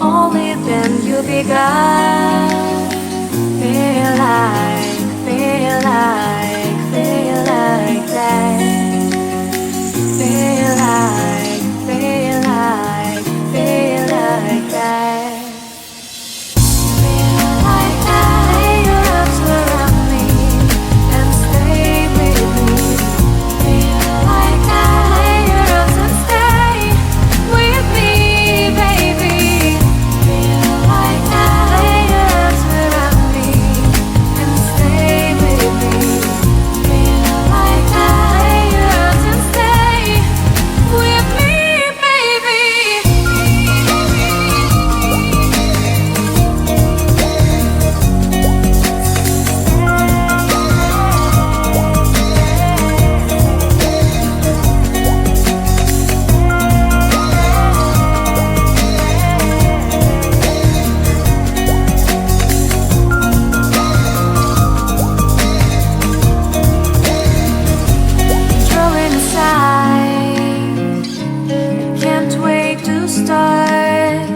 only then you'll be gone. Feel like, feel like, feel like that. Feel like, feel like, feel like that. Feel like I your arms around me and stay with me. Feel like I your arms and stay with me, baby. Feel like I your arms around me and stay with me. Feel like I your arms and stay with me, baby. Throwing aside, can't wait to start.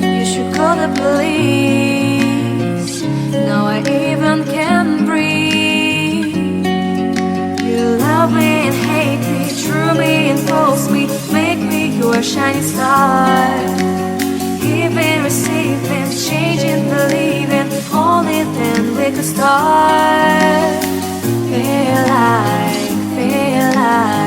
You should call the police. Now I even can breathe. You love me and hate me, true me and false me, make me your shining star. Giving, receiving, changing, believing, only then we could start. Feel like, feel like.